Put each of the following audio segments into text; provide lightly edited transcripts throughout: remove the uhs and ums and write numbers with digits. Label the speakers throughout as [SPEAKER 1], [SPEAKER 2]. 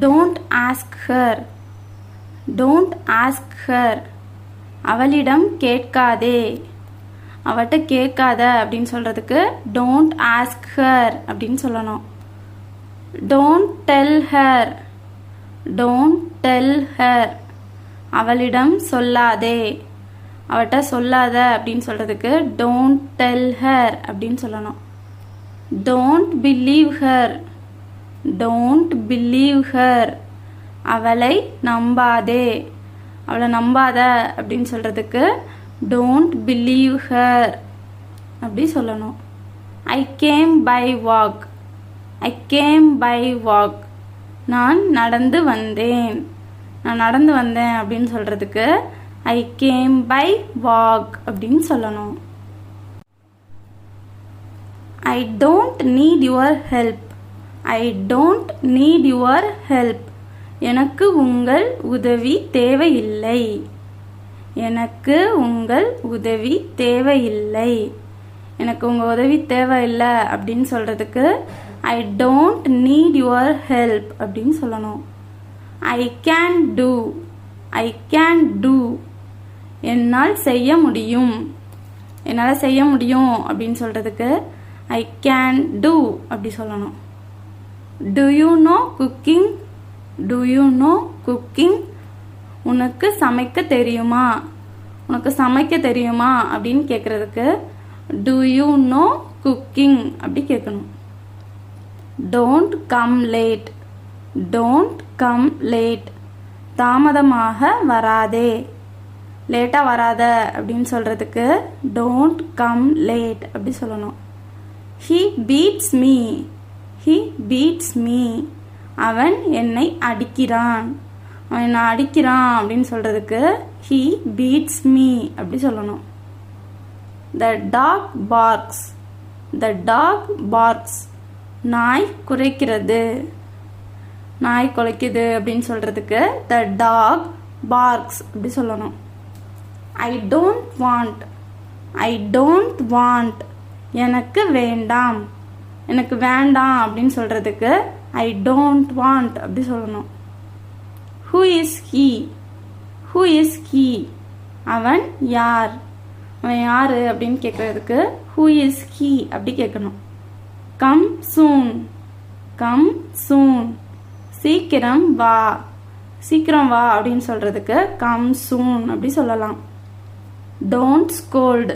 [SPEAKER 1] Don't ask her. Don't ask her. அவளிடம் கேட்காதே. அவட்ட கேட்காத அப்படின்னு சொல்றதுக்கு don't ask her அப்படின்னு சொல்லணும். Don't tell her. Don't tell her. அவளிடம் சொல்லாதே. அவட்ட சொல்லாத அப்படின்னு சொல்றதுக்கு don't tell her அப்படின்னு சொல்லணும். Don't believe her. Don't believe her. அவளை நம்பாதே. அவளை நம்பாத அப்படின்னு சொல்றதுக்கு don't believe her அப்படி சொல்லணும். I came by walk. I came by walk. நான் நடந்து வந்தேன். நான் நடந்து வந்தேன் அப்படின்னு சொல்றதுக்கு I came by walk அப்படின்னு சொல்லணும். I don't need your help. I don't need your help. எனக்கு உங்கள் உதவி தேவையில்லை. எனக்கு உங்கள் உதவி தேவையில்லை. எனக்கு உங்கள் உதவி தேவையில்லை அப்படின்னு சொல்றதுக்கு I don't need your help அப்படின்னு சொல்லணும். I can do. I can do. என்னால் செய்ய முடியும். என்னால் செய்ய முடியும் அப்படின்னு சொல்றதுக்கு I can do அப்படி சொல்லணும். Do you know cooking? Do you know cooking? உனக்கு சமைக்க தெரியுமா? உனக்கு சமைக்க தெரியுமா அப்படின்னு கேட்கறதுக்கு Do you know cooking அப்படி கேட்கணும். Don't come late. Don't come late. தாமதமாக வராதே. லேட்டா வராத அப்படின்னு சொல்றதுக்கு Don't come late அப்படி சொல்லணும். He beats me. He beats me. அவன் என்னை அடிக்கிறான். அவன் என்னை அடிக்கிறான் அப்படின்னு சொல்றதுக்கு He beats me அப்படி சொல்லணும். The dog barks. The dog barks. நாய் குரைக்கிறது. நாய் குலைக்குது அப்படின்னு சொல்றதுக்கு The dog barks அப்படி சொல்லணும். I don't want. I don't want. எனக்கு வேண்டாம். எனக்கு வேண்டாம் அப்படின்னு சொல்றதுக்கு I don't want அப்படி சொல்லணும். Who is he? Who is he? அவன் யார்? அவன் யாரு அப்படின்னு கேட்கறதுக்கு Who is he அப்படி கேட்கணும். Come soon. Come soon. சீக்கிரம் வா. சீக்கிரம் வா அப்படின்னு சொல்றதுக்கு Come soon அப்படி சொல்லலாம். Don't scold.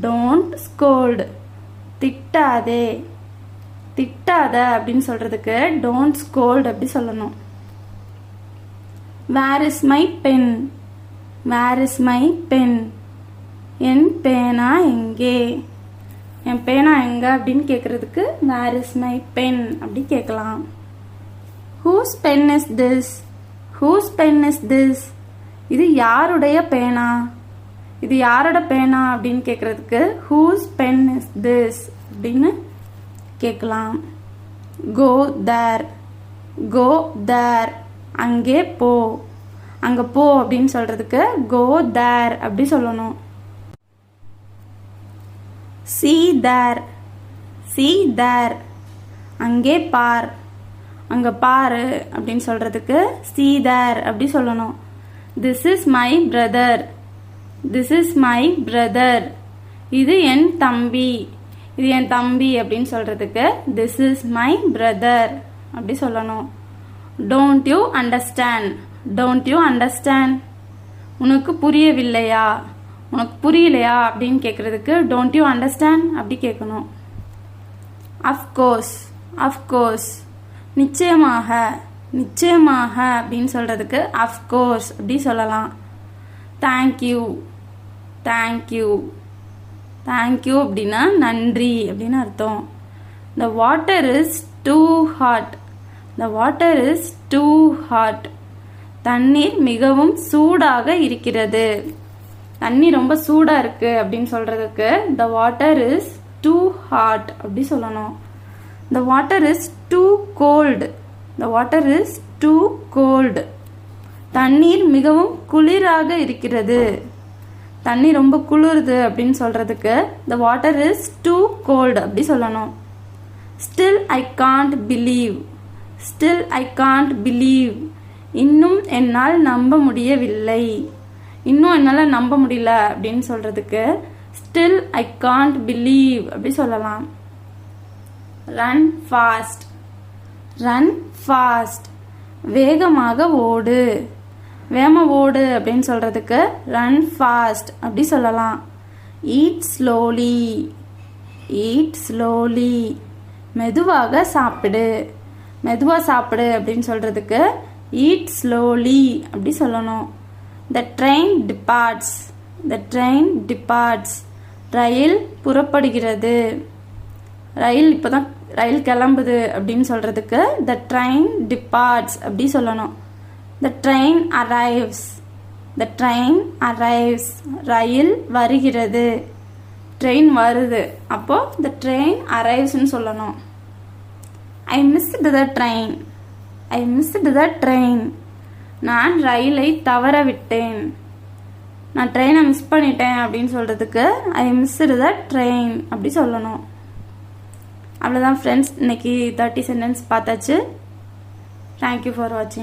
[SPEAKER 1] Don't scold. திட்டாதே. திட்டாத அப்படின்னு சொல்றதுக்கு Don't scold அப்படி சொல்லணும். Where is my pen? Where is my pen? என் பேனா எங்கே? என் பேனா எங்க அப்படின்னு கேட்கறதுக்கு Where is my pen அப்படி கேட்கலாம். Whose pen is this? Whose pen is this? இது யாருடைய பேனா? இது யாரோட பேனா அப்படின்னு கேட்கறதுக்கு Whose pen is this அப்படின்னு கேட்கலாம். Go there. Go there. அங்கே போ. அங்க போ அப்படின்னு சொல்றதுக்கு Go there அப்படி சொல்லணும். See there. See there. அங்கே பார். அங்க பாரு அப்படின்னு சொல்றதுக்கு See there அப்படி சொல்லணும். This is my brother. This is my brother. இது என் தம்பி. இது என் தம்பி அப்படின்னு சொல்றதுக்கு This is my brother அப்படி சொல்லணும். Don't you understand? Don't you understand? உனக்கு புரியவில்லையா? உனக்கு புரியலையா அப்படின்னு கேட்கறதுக்கு Don't you understand அப்படி கேட்கணும். Of course. Of course. நிச்சயமாக. நிச்சயமாக அப்படின்னு சொல்றதுக்கு Of course அப்படி சொல்லலாம். Thank you. Thank you. Thank you அப்படின்னா நன்றி அப்படின்னு அர்த்தம். The water is too hot. The water is too hot. தண்ணீர் மிகவும் சூடாக இருக்கிறது. தண்ணி ரொம்ப சூடா இருக்கு அப்படின்னு சொல்றதுக்கு The water is too hot அப்படி சொல்லணும். The water is too cold. The water is too cold. தண்ணீர் மிகவும் குளிராக இருக்கிறது. தண்ணி ரொம்ப குளிருது அப்படின்னு சொல்கிறதுக்கு the water is too cold அப்படி சொல்லணும். Still I can't believe. Still I can't believe. இன்னும் என்னால் நம்ப முடியவில்லை. இன்னும் என்னால் நம்ப முடியல அப்படின்னு சொல்கிறதுக்கு still I can't believe அப்படி சொல்லலாம். Run fast. Run fast. வேகமாக ஓடு. வேகமாக ஓடு அப்படின்னு சொல்கிறதுக்கு run fast அப்படி சொல்லலாம். Eat slowly. Eat slowly. மெதுவாக சாப்பிடு. மெதுவாக சாப்பிடு அப்படின்னு சொல்கிறதுக்கு eat slowly அப்படி சொல்லணும். The train departs. The train departs. ரயில் புறப்படுகிறது. ரயில் இப்போதான் ரயில் கிளம்புது அப்படின்னு சொல்கிறதுக்கு the train departs அப்படி சொல்லணும். The train arrives. The train arrives. ரயில் வருகிறது. ட்ரெயின் வருது. அப்போ the train arrivesன்னு சொல்லணும். I missed the train. I missed the train. நான் ரயிலை தவற விட்டேன். நான் ட்ரெயினை மிஸ் பண்ணிட்டேன் அப்படின்னு சொல்கிறதுக்கு I missed the train அப்படி சொல்லணும். அவ்வளோதான் ஃப்ரெண்ட்ஸ், இன்னைக்கு 30 சென்டென்ஸ் பார்த்தாச்சு. தேங்க்யூ ஃபார் வாட்சிங்.